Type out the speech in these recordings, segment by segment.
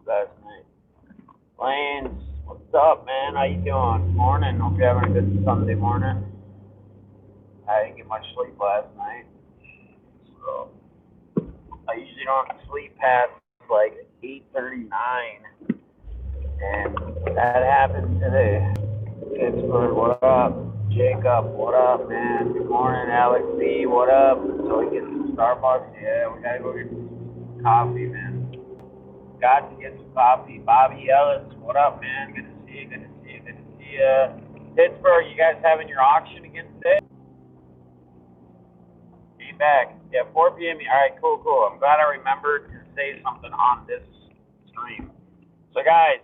last night. Lance, what's up, man? How you doing? Morning. Hope you're having a good Sunday morning. I didn't get much sleep last night, so I usually don't sleep past like 8:39, and that happened today. Pittsburgh, what up? Jacob, what up, man? Good morning, Alex B. What up? So we get some Starbucks. Yeah, we gotta go get some coffee, man. Got to get some coffee. Bobby Ellis, what up, man? Good to see you. Good to see you. Good to see you. Pittsburgh, you guys having your auction again today? Came back. Yeah, 4 p.m. All right, cool. I'm glad I remembered to say something on this stream. So, guys,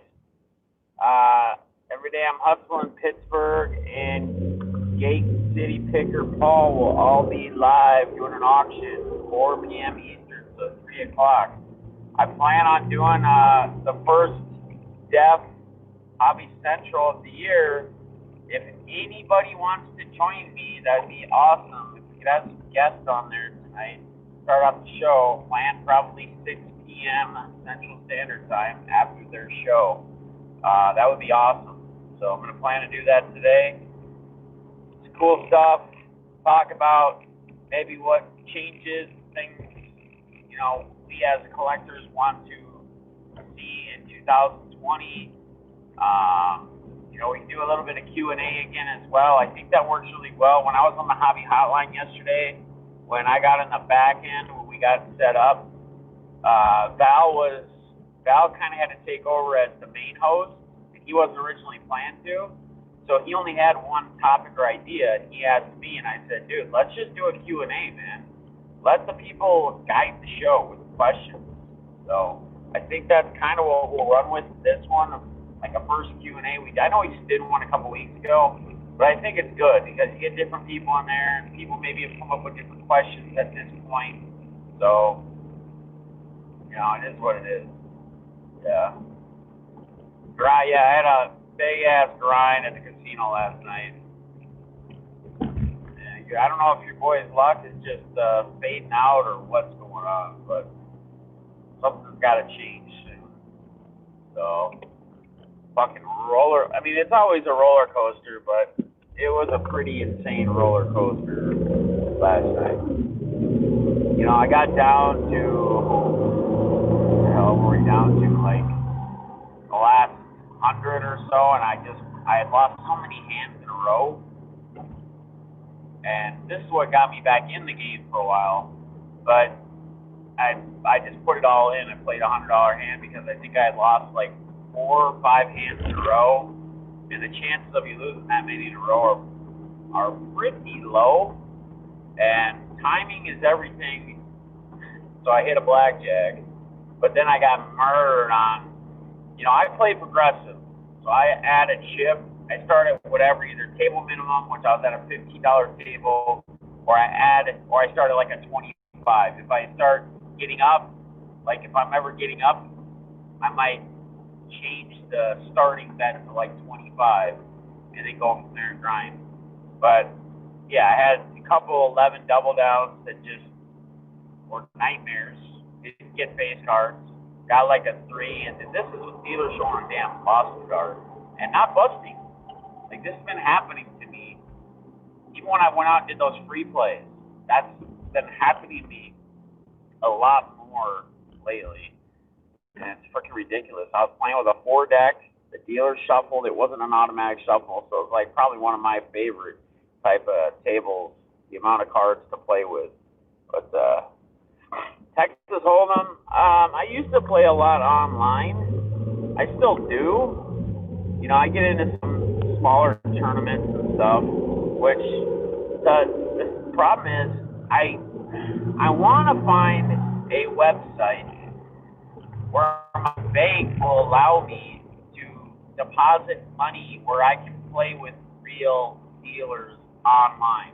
every day I'm hustling. Pittsburgh and Gate City Picker Paul will all be live doing an auction 4 p.m. Eastern, so 3 o'clock. I plan on doing the first Def Hobby Central of the year. If anybody wants to join me, that'd be awesome. If we could have some guests on there tonight, start off the show. Plan probably 6 p.m. Central Standard Time after their show. That would be awesome. So I'm going to plan to do that today. It's cool stuff. Talk about maybe what changes, things, we as collectors want to see in 2020. We can do a little bit of Q&A again as well. I think that works really well. When I was on the hobby hotline yesterday, when I got in the back end, when we got set up, Val kind of had to take over as the main host. He wasn't originally planned to, so he only had one topic or idea, and he asked me, and I said, dude, let's just do a Q&A, man. Let the people guide the show with questions. So I think that's kind of what we'll run with this one, like a first Q&A. I know we did one a couple weeks ago, but I think it's good because you get different people in there, and people maybe have come up with different questions at this point. So, it is what it is. Yeah. Yeah, I had a big-ass grind at the casino last night. I don't know if your boy's luck is just fading out or what's going on, but something's got to change soon. So, fucking roller. I mean, it's always a roller coaster, but it was a pretty insane roller coaster last night. I got down to, what the hell were we down to, like the last 100 or so, and I had lost so many hands in a row. And this is what got me back in the game for a while. But I just put it all in. I played a $100 hand because I think I had lost like 4 or 5 hands in a row. And the chances of you losing that many in a row are pretty low. And timing is everything. So I hit a blackjack. But then I got murdered on, I play progressive. So I added chip. I started whatever, either table minimum, which I was at a $15 table, or I started like a 25. If I start getting up, like if I'm ever getting up, I might change the starting bet to like 25, and then go from there and grind. But yeah, I had a couple 11 double downs that just were nightmares. Didn't get face cards. Got like a 3, and this is with dealers showing damn Boston card and not busting. Like, this has been happening to me. Even when I went out and did those free plays, that's been happening to me a lot more lately. And it's freaking ridiculous. I was playing with a 4 deck. The dealer shuffled. It wasn't an automatic shuffle, so it was like probably one of my favorite type of tables, the amount of cards to play with. But Texas Hold'em, I used to play a lot online. I still do. I get into some smaller tournaments and stuff, which the problem is I want to find a website where my bank will allow me to deposit money where I can play with real dealers online.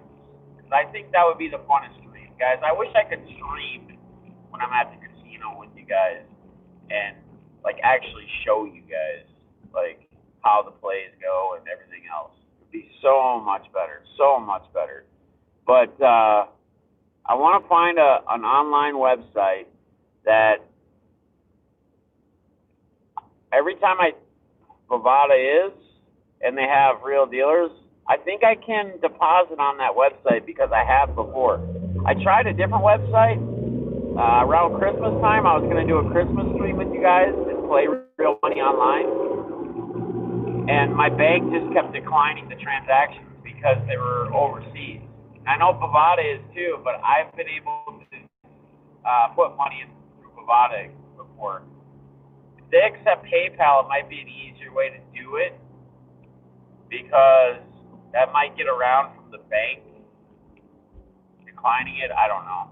Because I think that would be the funnest stream, guys. I wish I could stream when I'm at the casino with you guys and like actually show you guys like how the plays go and everything else. It would be so much better, But I want to find an online website that every time Bovada is, and they have real dealers, I think I can deposit on that website because I have before. I tried a different website around Christmas time. I was going to do a Christmas stream with you guys and play real money online. And my bank just kept declining the transactions because they were overseas. I know Bovada is too, but I've been able to put money in through Bovada before. If they accept PayPal, it might be an easier way to do it because that might get around from the bank declining it. I don't know.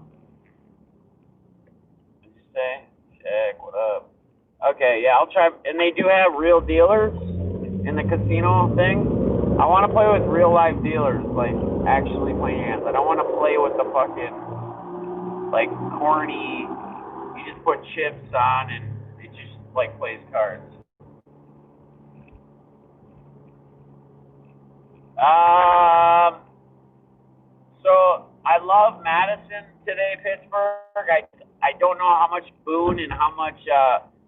What did you say? Check, what up? Okay, yeah, I'll try. And they do have real dealers in the casino thing. I want to play with real life dealers, like actually play hands. I don't want to play with the fucking, like, corny, you just put chips on and it just, like, plays cards. So I love Madison today, Pittsburgh. I don't know how much Boone and how much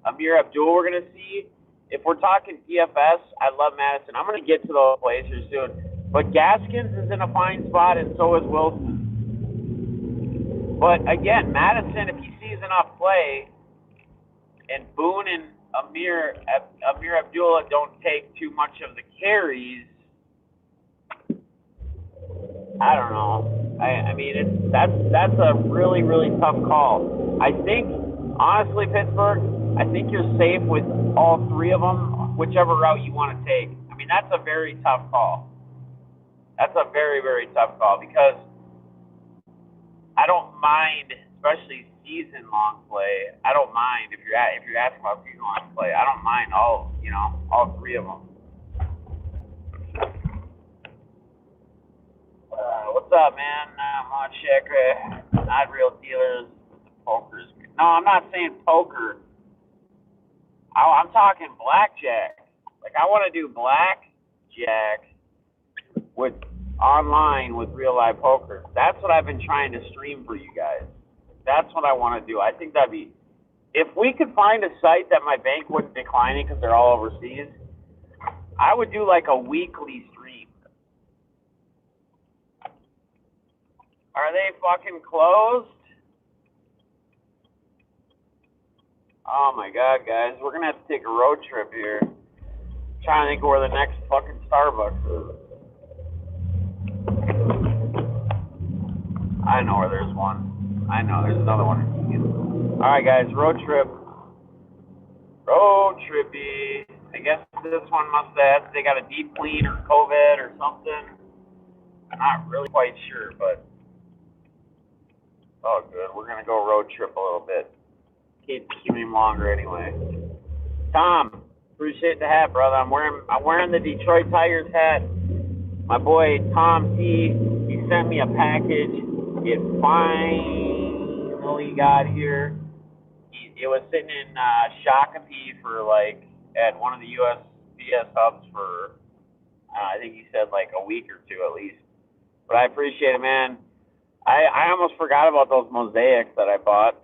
Amir Abdul we're gonna see. If we're talking DFS, I love Madison. I'm gonna get to those plays here soon. But Gaskins is in a fine spot, and so is Wilson. But again, Madison, if he sees enough play, and Boone and Amir Abdullah don't take too much of the carries, I don't know. I mean, that's a really, really tough call. I think, honestly, Pittsburgh, I think you're safe with all three of them, whichever route you want to take. I mean, that's a very tough call. That's a very, very tough call because I don't mind, especially season-long play. I don't mind if you're asking about season-long play. I don't mind all three of them. What's up, man? I'm on check. Not real dealers with the pokers. No, I'm not saying poker. I'm talking blackjack. Like, I want to do blackjack with online with real live poker. That's what I've been trying to stream for you guys. That's what I want to do. I think that'd be, if we could find a site that my bank wouldn't decline it because they're all overseas, I would do like a weekly stream. Are they fucking closed? Oh my god, guys, we're gonna have to take a road trip here. I'm trying to think of where the next fucking Starbucks is. I know where there's one. I know there's another one. Alright, guys, road trip. Road trippy. I guess this one must have, they got a deep clean or COVID or something. I'm not really quite sure, but oh good. We're gonna go road trip a little bit. Can't keep him longer anyway. Tom, appreciate the hat, brother. I'm wearing the Detroit Tigers hat. My boy Tom T, he sent me a package. It finally got here. It was sitting in Shakopee for like at one of the USPS hubs for I think he said like a week or two at least. But I appreciate it, man. I almost forgot about those mosaics that I bought.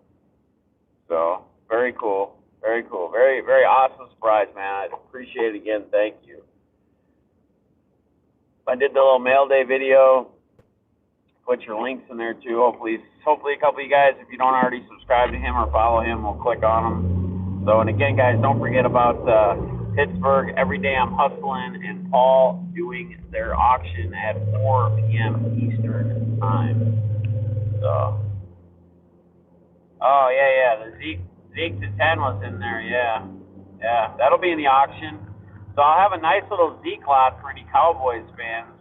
So very cool. Very cool. Very, very awesome surprise, man. I appreciate it again. Thank you. I did the little mail day video. Put your links in there too. Hopefully a couple of you guys, if you don't already subscribe to him or follow him, will click on him. So, and again, guys, don't forget about Pittsburgh. Every day I'm hustling and Paul doing their auction at 4 p.m. Eastern time. So, oh yeah, the Zeke to 10 was in there. Yeah, that'll be in the auction. So I'll have a nice little Zeke lot for any Cowboys fans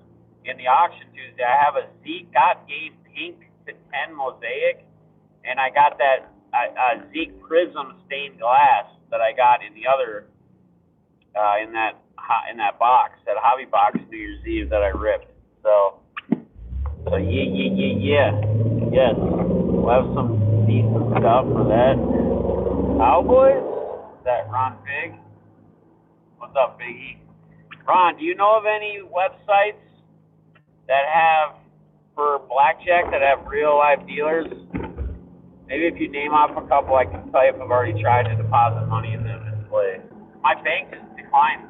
in the auction Tuesday. I have a Zeke got game pink to 10 mosaic, and I got that Zeke Prism stained glass that I got in the other in that box, that hobby box New Year's Eve that I ripped. So yeah. Yes, we'll have some decent stuff for that. Cowboys? Is that Ron Big? What's up, Biggie? Ron, do you know of any websites that have, for blackjack, that have real live dealers? Maybe if you name off a couple, I can tell you if I've already tried to deposit money in them and play. my bank just declines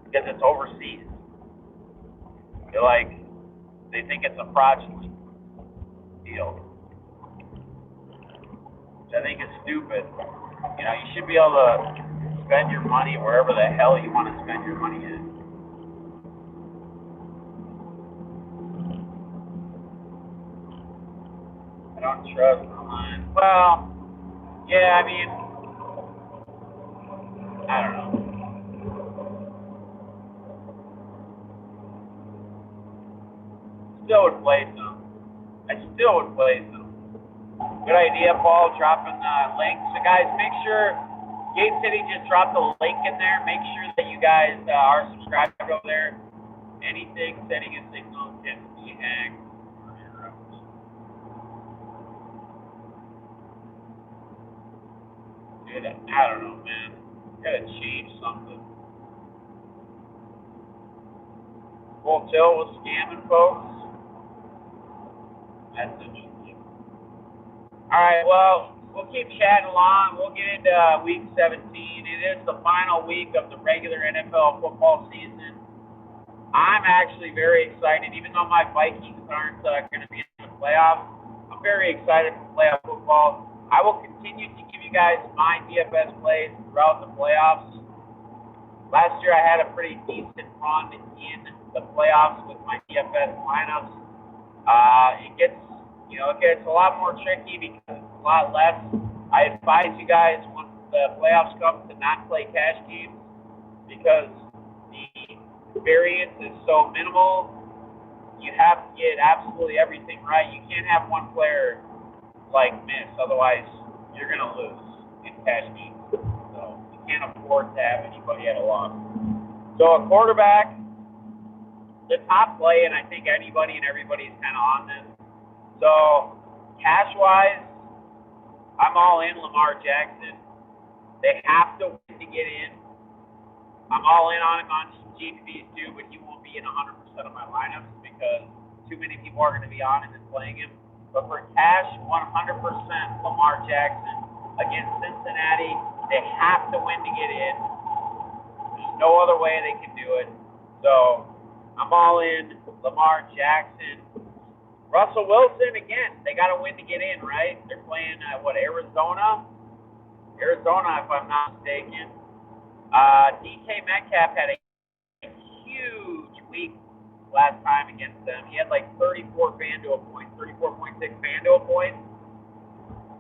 because it's overseas. They're like, they think it's a fraudulent deal, which I think is stupid. You know, you should be able to spend your money wherever the hell you want to spend your money in. I don't trust online. Well, yeah, I mean, I don't know. Still would play some. I still would play some. Good idea, Paul, dropping links. So, guys, make sure Game City just dropped a link in there. Make sure that you guys are subscribed over there. Anything sending a signal can be hacked. Dude, I don't know, man. Gotta change something. Full tilt was scamming, folks. That's interesting. Alright, well, we'll keep chatting along. We'll get into week 17. It is the final week of the regular NFL football season. I'm actually very excited, even though my Vikings aren't going to be in the playoffs. I'm very excited for playoff football. I will continue to give you guys my DFS plays throughout the playoffs. Last year I had a pretty decent run in the playoffs with my DFS lineups. It gets a lot more tricky because it's a lot less. I advise you guys when the playoffs come to not play cash games because the variance is so minimal. You have to get absolutely everything right. You can't have one player miss, otherwise you're gonna lose in cash games. So you can't afford to have anybody at a loss. So a quarterback, the top play, and I think anybody and everybody's kind of on this. So cash-wise, I'm all in Lamar Jackson. They have to win to get in. I'm all in on him on GPPs too, but he won't be in 100% of my lineups because too many people are going to be on him and playing him. But for cash, 100% Lamar Jackson against Cincinnati. They have to win to get in. There's no other way they can do it. So I'm all in Lamar Jackson. Russell Wilson, again, they got to win to get in, right? They're playing, Arizona? Arizona, if I'm not mistaken. DK Metcalf had a huge week last time against them. He had 34 FanDuel points, 34.6 FanDuel points.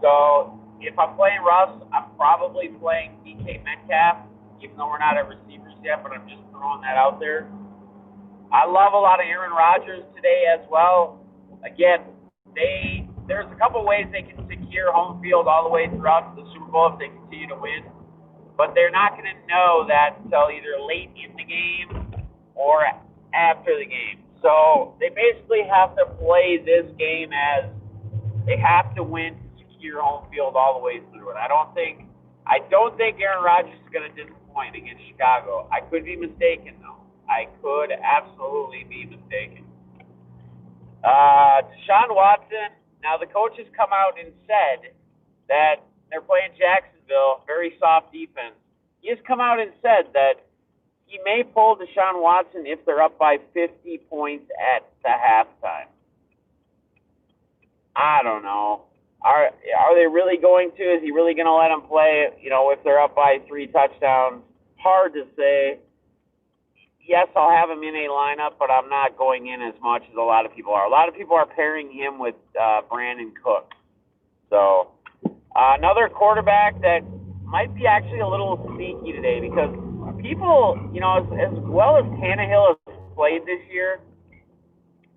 So if I'm playing Russ, I'm probably playing DK Metcalf, even though we're not at receivers yet, but I'm just throwing that out there. I love a lot of Aaron Rodgers today as well. Again, there's a couple ways they can secure home field all the way throughout the Super Bowl if they continue to win, but they're not going to know that until either late in the game or after the game. So they basically have to play this game as they have to win to secure home field all the way through it. I don't think Aaron Rodgers is going to disappoint against Chicago. I could be mistaken, though. I could absolutely be mistaken. Deshaun Watson, now the coaches come out and said that they're playing Jacksonville, very soft defense. He has come out and said that he may pull Deshaun Watson if they're up by 50 points at the halftime. I don't know. Are they really going to? Is he really going to let him play, if they're up by 3 touchdowns? Hard to say. Yes, I'll have him in a lineup, but I'm not going in as much as a lot of people are. A lot of people are pairing him with Brandon Cooks. So another quarterback that might be actually a little sneaky today because people, as well as Tannehill has played this year,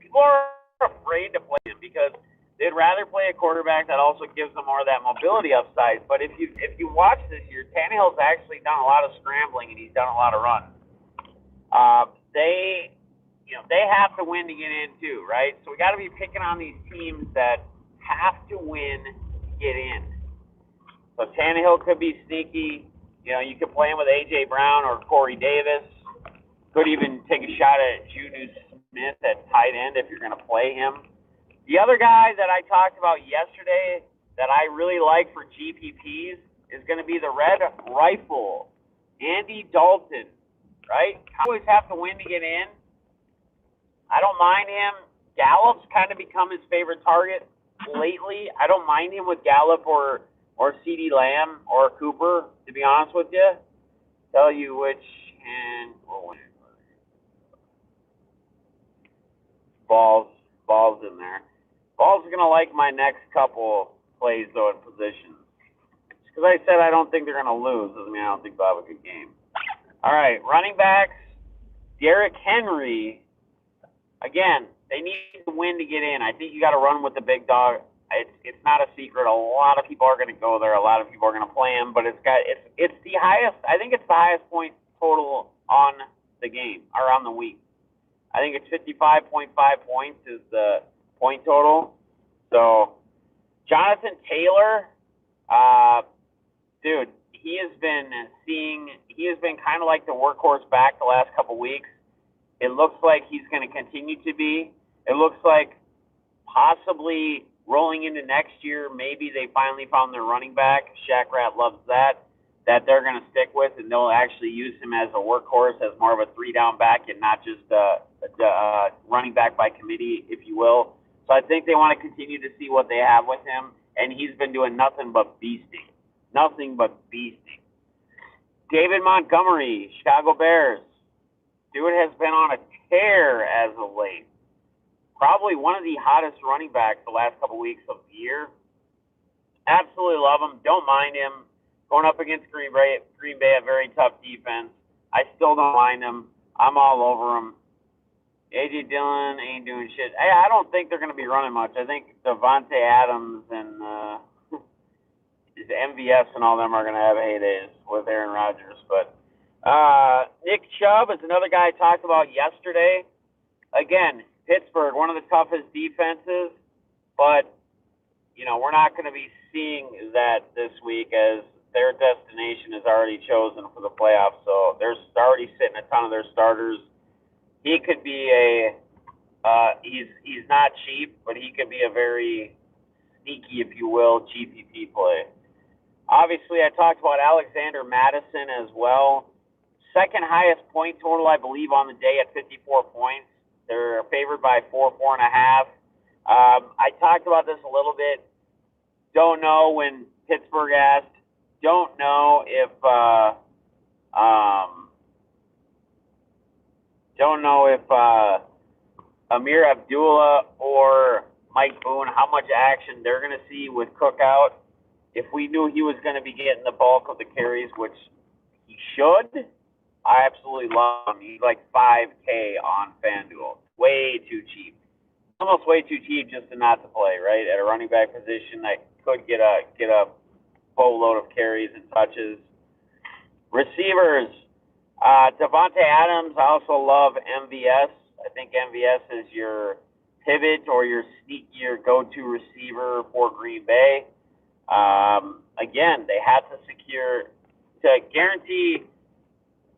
people are afraid to play him because they'd rather play a quarterback that also gives them more of that mobility upside. But if you watch this year, Tannehill's actually done a lot of scrambling and he's done a lot of runs. They have to win to get in too, right? So we got to be picking on these teams that have to win to get in. So Tannehill could be sneaky. You could play him with A.J. Brown or Corey Davis. Could even take a shot at Juju Smith at tight end if you're going to play him. The other guy that I talked about yesterday that I really like for GPPs is going to be the Red Rifle. Andy Dalton, right? Cowboys have to win to get in. I don't mind him. Gallup's kind of become his favorite target lately. I don't mind him with Gallup or CeeDee Lamb or Cooper, to be honest with you. Tell you which and balls in there. Ball's gonna like my next couple plays though in positions. Because I said I don't think they're gonna lose. Doesn't mean I don't think they'll have a good game. All right, running backs. Derrick Henry. Again, they need to win to get in. I think you got to run with the big dog. It's not a secret. A lot of people are going to go there. A lot of people are going to play him, but it's the highest. I think it's the highest point total on the game or on the week. I think it's 55.5 points is the point total. So Jonathan Taylor, dude, he has been kind of like the workhorse back the last couple weeks. It looks like he's going to continue to be. It looks like possibly rolling into next year, maybe they finally found their running back. Shaq Rat loves that they're going to stick with, and they'll actually use him as a workhorse, as more of a three-down back and not just a running back by committee, if you will. So I think they want to continue to see what they have with him, and he's been doing nothing but beasting. Nothing but beasting. David Montgomery, Chicago Bears. Dude has been on a tear as of late. Probably one of the hottest running backs the last couple weeks of the year. Absolutely love him. Don't mind him. Going up against Green Bay, a very tough defense. I still don't mind him. I'm all over him. A.J. Dillon ain't doing shit. I don't think they're going to be running much. I think Devontae Adams and MVS and all them are going to have heydays with Aaron Rodgers. But Nick Chubb is another guy I talked about yesterday. Again, Pittsburgh, one of the toughest defenses, but we're not going to be seeing that this week as their destination is already chosen for the playoffs. So they're already sitting a ton of their starters. He could be he's not cheap, but he could be a very sneaky, if you will, GPP play. Obviously, I talked about Alexander Mattison as well. Second highest point total, I believe, on the day at 54 points. They're favored by 4.5. I talked about this a little bit. Don't know when Pittsburgh asked. Don't know if Amir Abdullah or Mike Boone, how much action they're going to see with Cook out. If we knew he was going to be getting the bulk of the carries, which he should, I absolutely love him. He's like $5K on FanDuel. Way too cheap. Almost way too cheap just to not to play, right? At a running back position that could get a boatload of carries and touches. Receivers, Devontae Adams. I also love MVS. I think MVS is your pivot or your sneakier go-to receiver for Green Bay. Again, they have to guarantee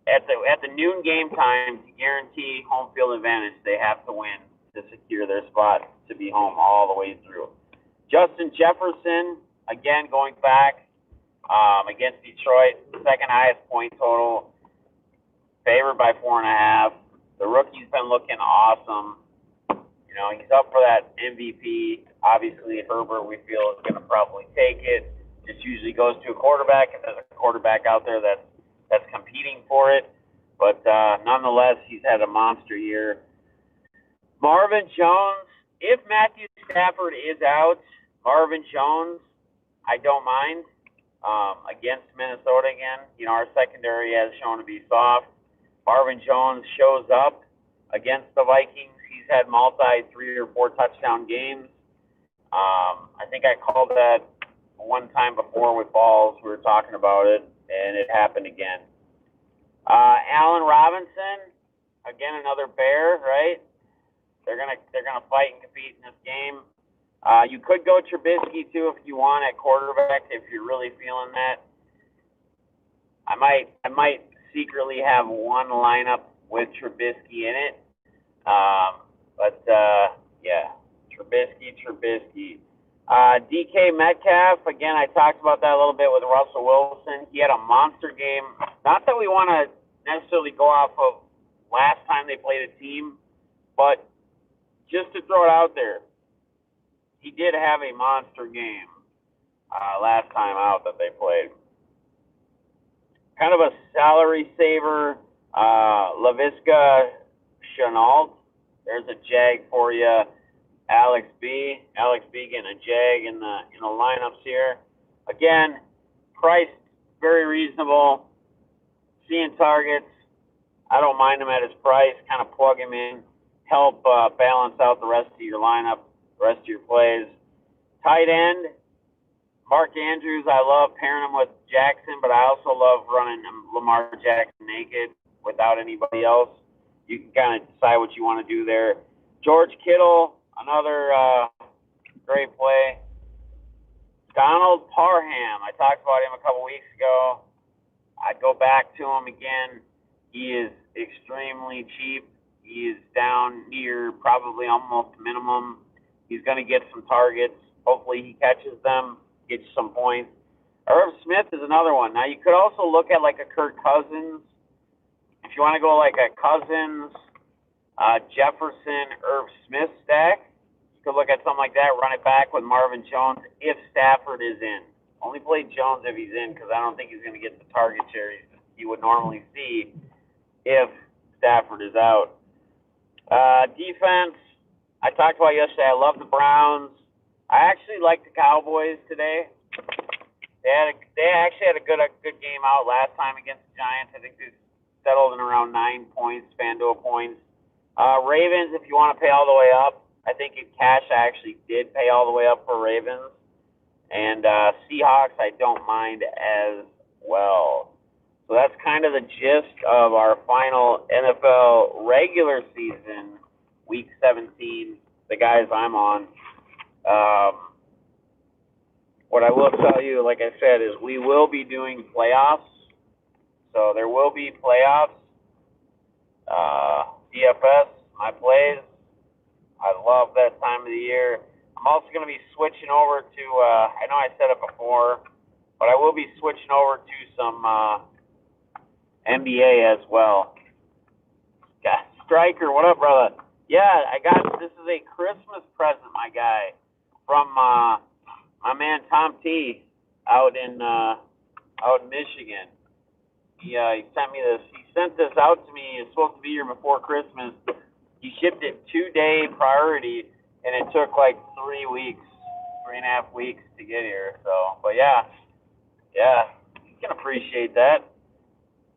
at the noon game time to guarantee home field advantage. They have to win to secure their spot to be home all the way through. Justin Jefferson, again going back against Detroit, second highest point total, favored by 4.5. The rookie's been looking awesome. He's up for that MVP. Obviously, Herbert, we feel, is going to probably take it. Just usually goes to a quarterback if there's a quarterback out there that's competing for it. But nonetheless, he's had a monster year. Marvin Jones, if Matthew Stafford is out, Marvin Jones, I don't mind. Against Minnesota again, our secondary has shown to be soft. Marvin Jones shows up against the Vikings. He's had multi 3 or 4 touchdown games. I think I called that one time before with balls. We were talking about it, and it happened again. Allen Robinson, again another Bear, right? They're gonna fight and compete in this game. You could go Trubisky too if you want at quarterback if you're really feeling that. I might secretly have one lineup with Trubisky in it. Yeah, Trubisky. DK Metcalf, again, I talked about that a little bit with Russell Wilson. He had a monster game. Not that we want to necessarily go off of last time they played a team, but just to throw it out there, he did have a monster game last time out that they played. Kind of a salary saver, Laviska Shenault. There's a jag for you. Alex B getting a jag in the lineups here. Again, priced very reasonable. Seeing targets, I don't mind him at his price. Kind of plug him in, help balance out the rest of your lineup, the rest of your plays. Tight end, Mark Andrews. I love pairing him with Jackson, but I also love running Lamar Jackson naked without anybody else. You can kind of decide what you want to do there. George Kittle, another great play. Donald Parham, I talked about him a couple weeks ago. I'd go back to him again. He is extremely cheap. He is down near probably almost minimum. He's going to get some targets. Hopefully he catches them, gets some points. Irv Smith is another one. Now you could also look at like a Kirk Cousins. If you want to go like a Cousins, Jefferson, Irv Smith stack, you could look at something like that, run it back with Marvin Jones if Stafford is in. Only play Jones if he's in because I don't think he's going to get the target share he would normally see if Stafford is out. Defense, I talked about yesterday. I love the Browns. I actually like the Cowboys today. They actually had a good game out last time against the Giants. I think they settled in around 9 points, FanDuel points. Ravens, if you want to pay all the way up, I think in cash I actually did pay all the way up for Ravens. And Seahawks, I don't mind as well. So that's kind of the gist of our final NFL regular season, Week 17, the guys I'm on. What I will tell you, like I said, is we will be doing playoffs. So there will be playoffs. DFS, my plays. I love that time of the year. I'm also going to be switching over to, I know I said it before, but I will be switching over to some NBA as well. Got Striker, what up, brother? Yeah, this is a Christmas present, my guy, from my man Tom T out in Michigan. He sent me this. He sent this out to me. It's supposed to be here before Christmas. He shipped it 2-day priority, and it took like 3 weeks, 3.5 weeks to get here. So, but yeah, you can appreciate that.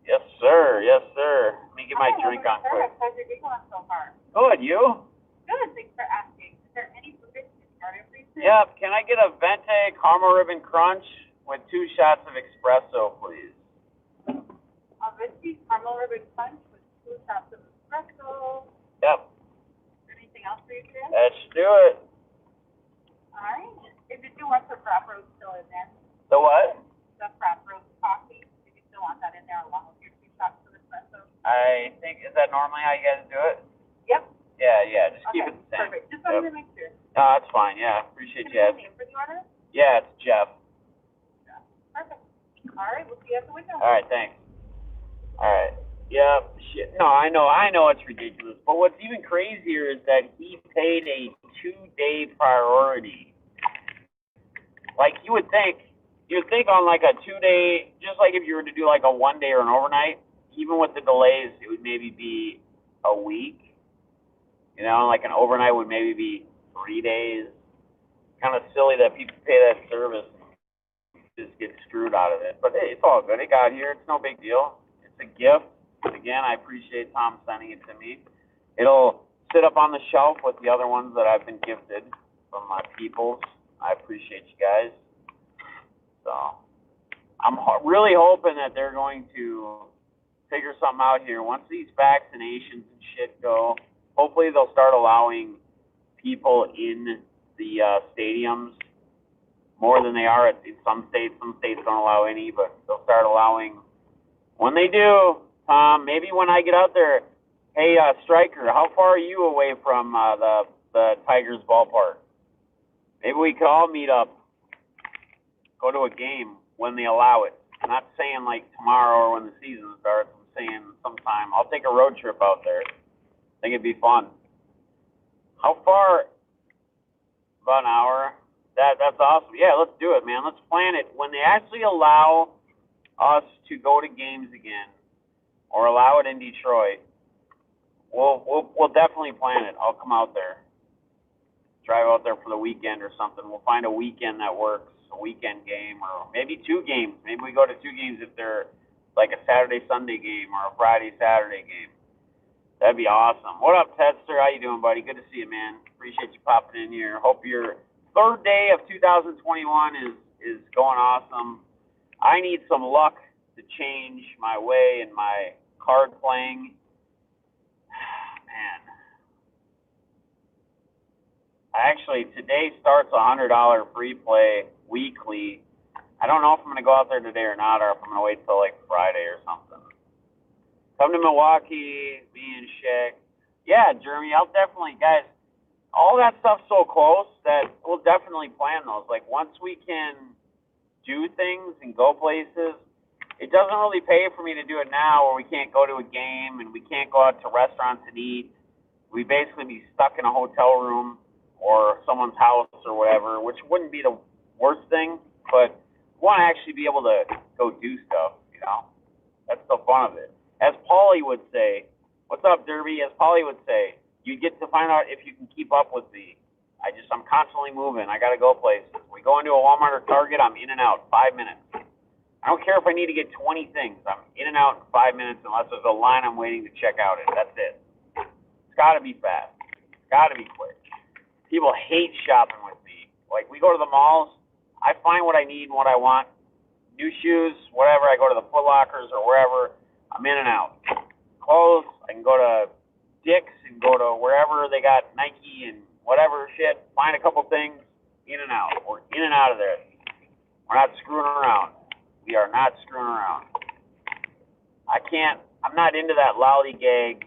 Yes, sir. Let me get my drink on quick. How's your day going so far? Good, you? Good, thanks for asking. Is there any predictions started recently? Yeah, can I get a Venti caramel ribbon crunch with 2 shots of espresso, please? A Venti caramel ribbon punch with 2 shots of espresso. Yep. Anything else for you today? Let's do it. All right. If you do want the frap roast still in there. The what? The frap roast coffee. If you still want that in there along with your 2 shots of espresso. I think, is that normally how you guys do it? Yep. Yeah. Just keep it the same. Perfect. Just wanted to make sure. No, that's fine. Yeah, appreciate you asking. Name for the order? Yeah, it's Jeff. Perfect. All right. We'll see you at the window. All right, thanks. All right. Yeah, shit. No, I know it's ridiculous. But what's even crazier is that he paid a 2-day priority. Like you would think on like a 2-day, just like if you were to do like a 1-day or an overnight, even with the delays, it would maybe be a week. You know, like an overnight would maybe be 3 days. Kind of silly that people pay that service and just get screwed out of it. But hey, it's all good. It got here. It's no big deal. It's a gift. Again, I appreciate Tom sending it to me. It'll sit up on the shelf with the other ones that I've been gifted from my peoples. I appreciate you guys. So I'm really hoping that they're going to figure something out here. Once these vaccinations and shit go, hopefully they'll start allowing people in the stadiums more than they are in some states. Some states don't allow any, but they'll start allowing. When they do, maybe when I get out there, hey, Striker, how far are you away from the Tigers ballpark? Maybe we could all meet up, go to a game when they allow it. I'm not saying like tomorrow or when the season starts. I'm saying sometime. I'll take a road trip out there. I think it'd be fun. How far? About an hour. That's awesome. Yeah, let's do it, man. Let's plan it. When they actually allow us to go to games again, or allow it in Detroit, we'll definitely plan it. I'll come out there. Drive out there for the weekend or something. We'll find a weekend that works, a weekend game, or maybe 2 games. Maybe we go to 2 games if they're like a Saturday-Sunday game or a Friday-Saturday game. That'd be awesome. What up, Tedster? How you doing, buddy? Good to see you, man. Appreciate you popping in here. Hope your 3rd day of 2021 is going awesome. I need some luck to change my way in my card playing. Man. Today starts a $100 free play weekly. I don't know if I'm going to go out there today or not, or if I'm going to wait till like Friday or something. Come to Milwaukee, me and Shaq. Yeah, Jeremy, I'll definitely, guys, all that stuff's so close that we'll definitely plan those. Like, once we can do things and go places, it doesn't really pay for me to do it now where we can't go to a game and we can't go out to restaurants and eat. We basically be stuck in a hotel room or someone's house or whatever, which wouldn't be the worst thing, but we want to actually be able to go do stuff, you know? That's the fun of it. As Paulie would say, what's up, Derby? As Paulie would say, you get to find out if you can keep up with me. I'm constantly moving. I got to go places. We go into a Walmart or Target, I'm in and out, 5 minutes. I don't care if I need to get 20 things. I'm in and out in 5 minutes unless there's a line I'm waiting to check out in. That's it. It's got to be fast. It's got to be quick. People hate shopping with me. Like, we go to the malls, I find what I need and what I want. New shoes, whatever. I go to the Foot Lockers or wherever. I'm in and out. Clothes, I can go to Dick's and go to wherever they got Nike and whatever shit. Find a couple things, in and out. We're in and out of there. We're not screwing around. We are not screwing around. I'm not into that lollygag.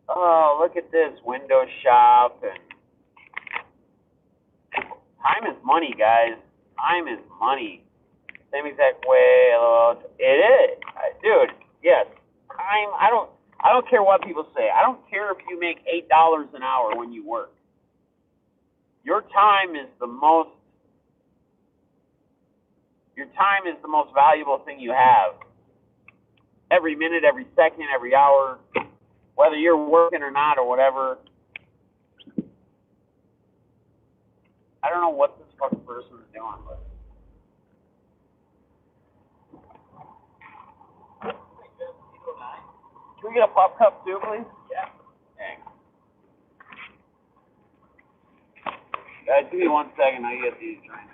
Oh, look at this window shop. And time is money, guys. Time is money. Same exact way. It is, dude. Yes. Time. I don't care what people say. I don't care if you make $8 an hour when you work. Your time is the most valuable thing you have. Every minute, every second, every hour, whether you're working or not or whatever. I don't know what this fucking person is doing, but. Can we get a pop cup too, please? Yeah. Thanks. Guys, give me 1 second. I get these drinks.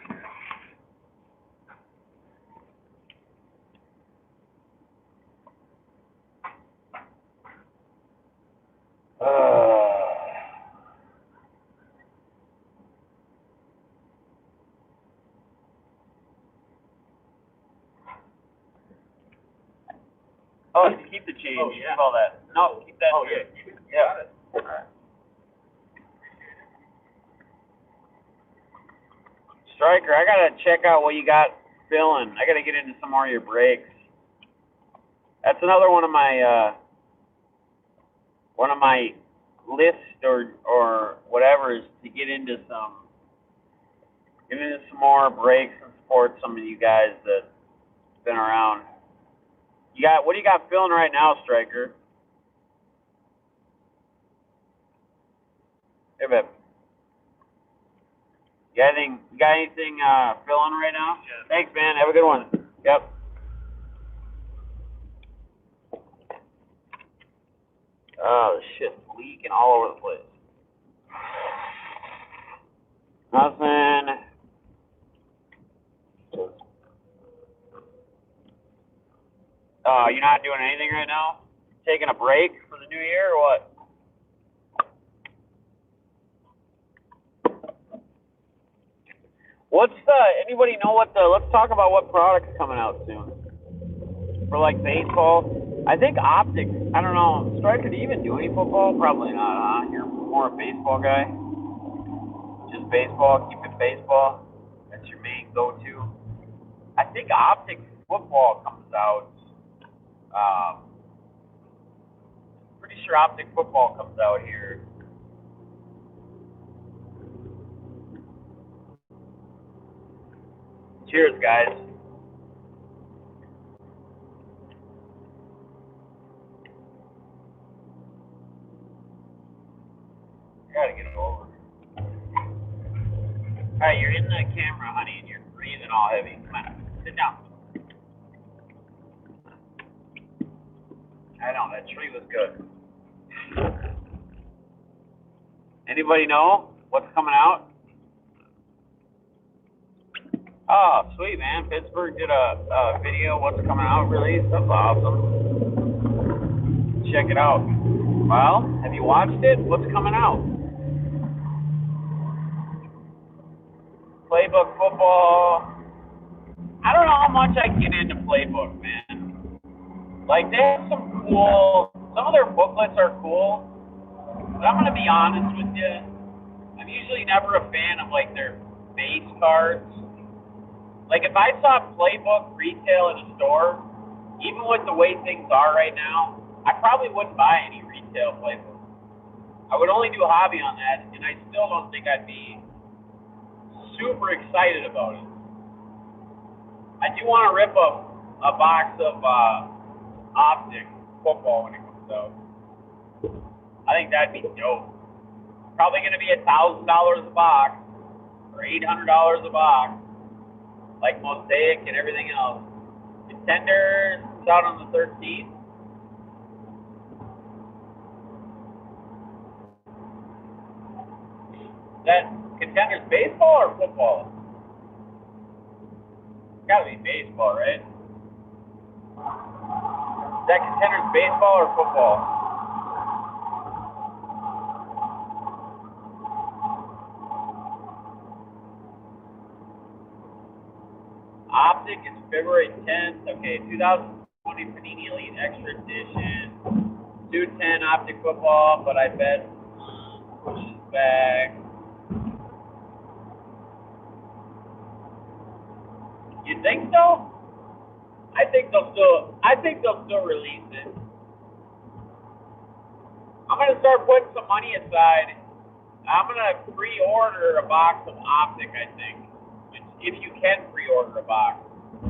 Oh, keep the change. Oh, yeah. Keep all that. No, keep that. Oh, yeah. Yeah. All right. Striker, I gotta check out what you got filling. I gotta get into some more of your breaks. That's another one of my lists or whatever is to get into some more breaks and support some of you guys that's been around. What do you got filling right now, Striker? Hey, babe. You got anything filling right now? Yeah. Thanks, man. Have a good one. Yep. Oh, the shit's leaking all over the place. Nothing. You're not doing anything right now? Taking a break for the new year or what? Anybody know let's talk about what product's coming out soon. For like baseball. I think optics, I don't know. Striker, do you even do any football? Probably not, huh? You're more a baseball guy? Just baseball, keep it baseball. That's your main go-to. I think Optic Football comes out. Pretty sure Optic Football comes out here. Cheers, guys. I gotta get it over. Alright, you're in the camera, honey, and you're breathing all heavy. Come on, sit down. I know, that tree was good. Anybody know what's coming out? Oh, sweet, man. Pittsburgh did a video, what's coming out release. That's awesome. Check it out. Well, have you watched it? What's coming out? Playbook football. I don't know how much I get into Playbook, man. Like, they have some of their booklets are cool, but I'm going to be honest with you. I'm usually never a fan of, like, their base cards. Like, if I saw Playbook retail in a store, even with the way things are right now, I probably wouldn't buy any retail Playbook. I would only do a hobby on that, and I still don't think I'd be super excited about it. I do want to rip up a box of Optic Football when it comes out. I think that'd be dope. Probably going to be $1,000 a box or $800 a box, like Mosaic and everything else. Contenders is out on the 13th. Is that Contenders baseball or football? It's gotta be baseball, right? Is that Contenders baseball or football? Optic is February 10th. Okay, 2020 Panini Elite Extra Edition. 210 Optic Football, but I bet pushes back. You think so? I think they'll still release it. I'm gonna start putting some money aside. I'm gonna pre-order a box of Optic, I think. If you can pre-order a box,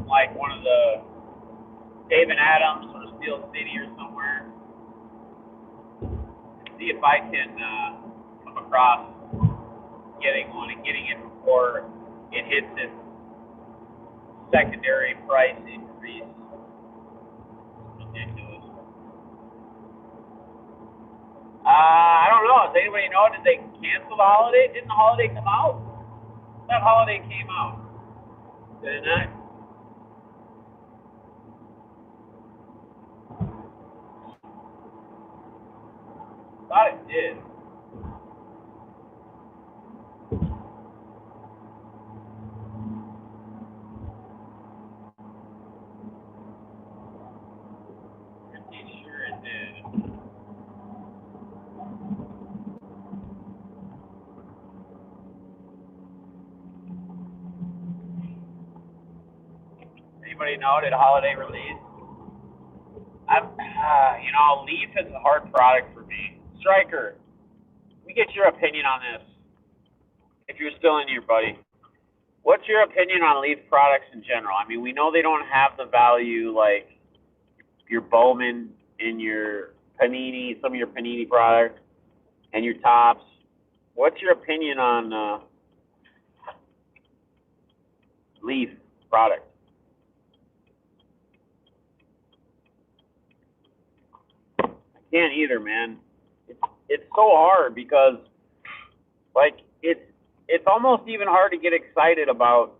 like one of the David Adams or Steel City or somewhere. See if I can come across getting one and getting it before it hits its secondary price increase. Ridiculous. I don't know. Does anybody know? Did they cancel the holiday? Didn't the holiday come out? That holiday came out. Did it not? Thought it did. Pretty sure it did. Anybody know? Did holiday release? Leaf is a hard product for me. Striker, we get your opinion on this. If you're still in here, buddy. What's your opinion on Leaf products in general? I mean, we know they don't have the value like your Bowman and your Panini, some of your Panini products, and your Tops. What's your opinion on Leaf products? Can't either, man. It's so hard because, like, it's almost even hard to get excited about.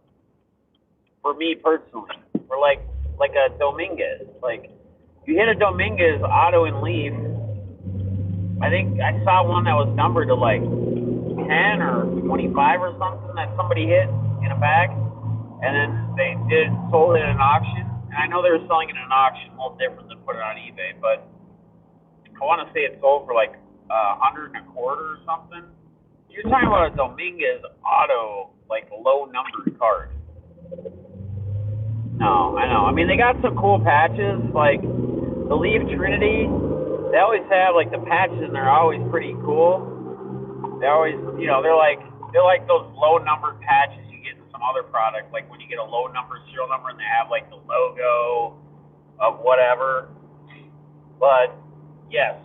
For me personally, for like a Dominguez, like you hit a Dominguez auto in Leaf. I think I saw one that was numbered to like 10 or 25 or something that somebody hit in a bag, and then they sold it at an auction. And I know they were selling it at an auction, a little different than put it on eBay, but I want to say it sold for like $100 and a quarter or something. You're talking about a Dominguez auto like low numbered cards. No, I know. I mean, they got some cool patches, like the Leaf Trinity. They always have like the patches, and they're always pretty cool. They always, they're like those low numbered patches you get in some other products, like when you get a low number serial number and they have like the logo of whatever. But yes,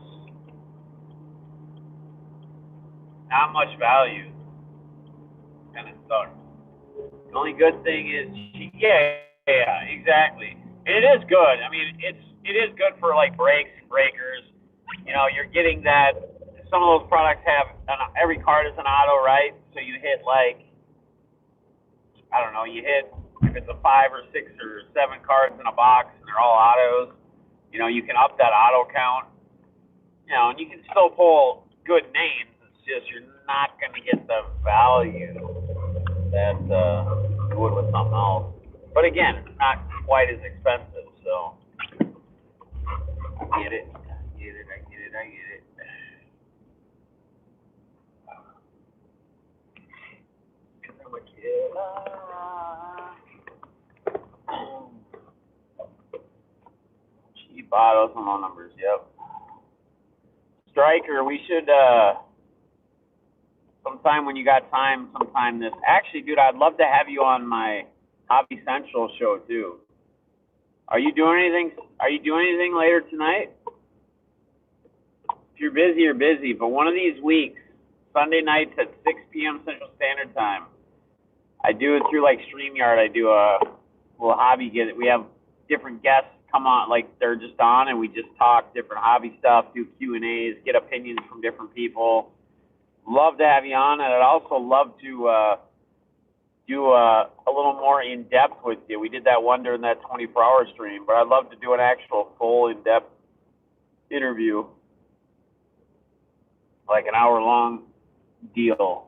not much value, and it sucks. The only good thing is, yeah, exactly. And it is good. I mean, it is good for like breaks and breakers. You're getting that. Some of those products have every card is an auto, right? So you hit like, I don't know, you hit if it's a 5 or 6 or 7 cards in a box and they're all autos. You can up that auto count. And you can still pull good names. It's just you're not going to get the value that you would with something else. But again, it's not quite as expensive, so I get it. Cheap autos and low numbers, yep. Striker, we should sometime when you got time, sometime this. Actually, dude, I'd love to have you on my Hobby Central show too. Are you doing anything later tonight? If you're busy, you're busy. But one of these weeks, Sunday nights at 6 p.m. Central Standard Time, I do it through like StreamYard. I do a little hobby get. We have different guests come on, like they're just on, and we just talk different hobby stuff, do Q&As, get opinions from different people. Love to have you on, and I'd also love to do a little more in-depth with you. We did that one during that 24-hour stream, but I'd love to do an actual full in-depth interview, like an hour-long deal.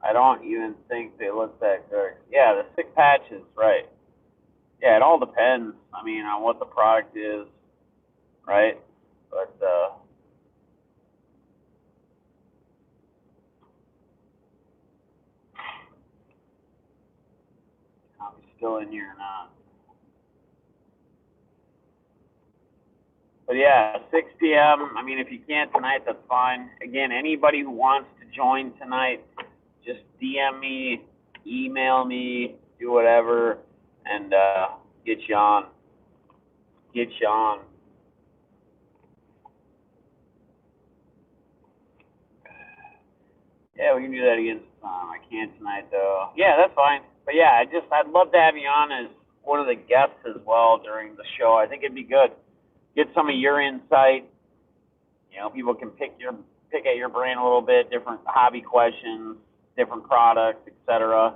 I don't even think they look that good. Yeah, the 6 patches, right. Yeah, it all depends, I mean, on what the product is, right? But, I'll be still in here or not. But yeah, 6 p.m., I mean, if you can't tonight, that's fine. Again, anybody who wants to join tonight, just DM me, email me, do whatever, and get you on. Yeah, we can do that again sometime. I can't tonight, though. Yeah, that's fine. But yeah, I'd love to have you on as one of the guests as well during the show. I think it'd be good. Get some of your insight. People can pick at your brain a little bit, different hobby questions, different products, etc.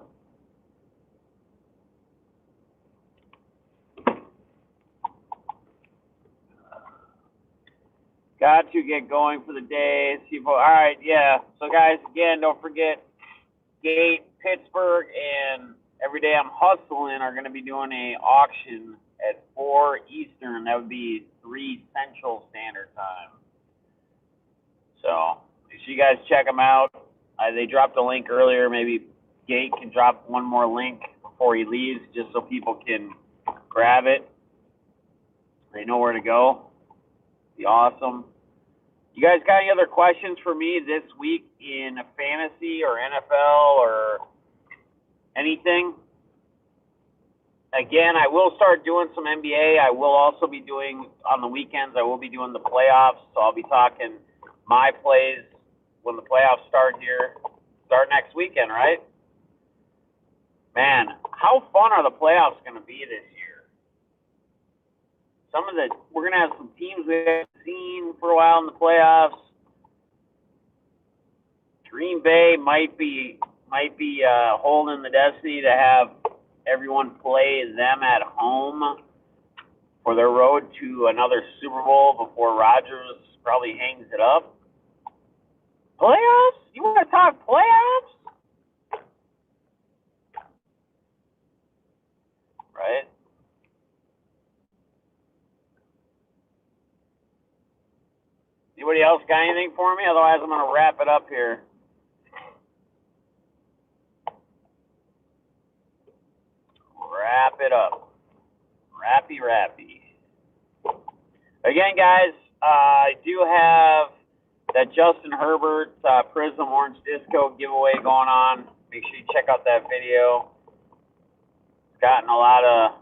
Got to get going for the day. All right, yeah. So guys, again, don't forget, Gate, Pittsburgh, and Every Day I'm Hustling are going to be doing a auction at 4 Eastern. That would be 3 Central Standard Time. So make sure you guys check them out. They dropped a link earlier. Maybe Gate can drop one more link before he leaves, just so people can grab it. They know where to go. Be awesome. You guys got any other questions for me this week in fantasy or NFL or anything? Again, I will start doing some NBA. I will also be doing, on the weekends, I will be doing the playoffs. So I'll be talking my plays when the playoffs start here. Start next weekend, right? Man, how fun are the playoffs going to be this year? We're going to have some teams we haven't seen for a while in the playoffs. Green Bay might be holding the destiny to have everyone play them at home for their road to another Super Bowl before Rodgers probably hangs it up. Playoffs? You want to talk playoffs? Right? Anybody else got anything for me? Otherwise, I'm going to wrap it up here. Wrap it up. Rappy. Again, guys, I do have that Justin Herbert Prism Orange Disco giveaway going on. Make sure you check out that video. It's gotten a lot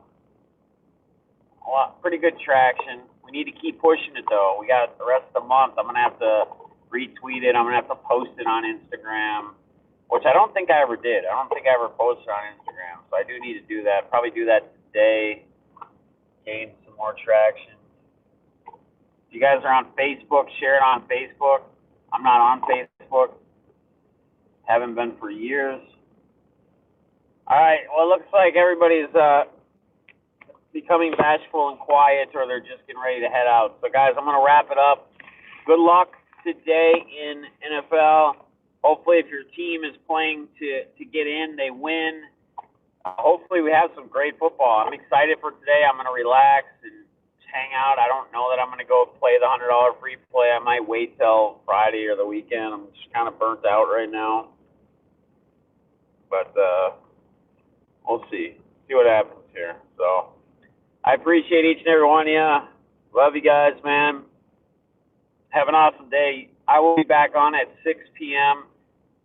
pretty good traction. We need to keep pushing it, though. We got the rest of the month. I'm going to have to retweet it. I'm going to have to post it on Instagram, which I don't think I ever did. I don't think I ever posted on Instagram, so I do need to do that. Probably do that today, gain some more traction. If you guys are on Facebook, share it on Facebook. I'm not on Facebook. Haven't been for years. All right, well, it looks like everybody's becoming bashful and quiet, or they're just getting ready to head out. So, guys, I'm going to wrap it up. Good luck today in NFL. Hopefully, if your team is playing to get in, they win. Hopefully, we have some great football. I'm excited for today. I'm going to relax and hang out. I don't know that I'm going to go play the $100 free play. I might wait till Friday or the weekend. I'm just kind of burnt out right now. But we'll see. See what happens here. So I appreciate each and every one of you. Love you guys, man. Have an awesome day. I will be back on at 6 p.m.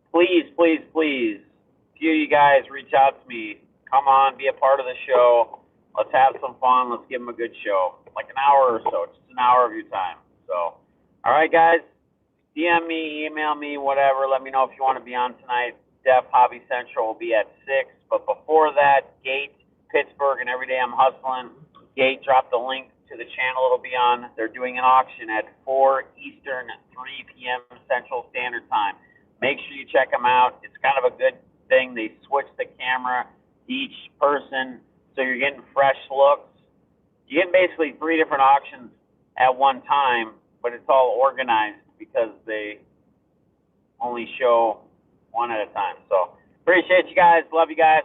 Please, please, please, a few of you guys reach out to me. Come on, be a part of the show. Let's have some fun. Let's give them a good show. Like an hour or so. Just an hour of your time. So, all right, guys. DM me, email me, whatever. Let me know if you want to be on tonight. Def Hobby Central will be at 6. But before that, Gate, Pittsburgh, and Every Day I'm Hustling. Gate dropped the link to the channel it'll be on. They're doing an auction at 4 Eastern, 3 p.m. Central Standard Time. Make sure you check them out. It's kind of a good thing. They switch the camera each person, so you're getting fresh looks. You're getting basically 3 different auctions at one time, but it's all organized because they only show one at a time. So appreciate you guys. Love you guys.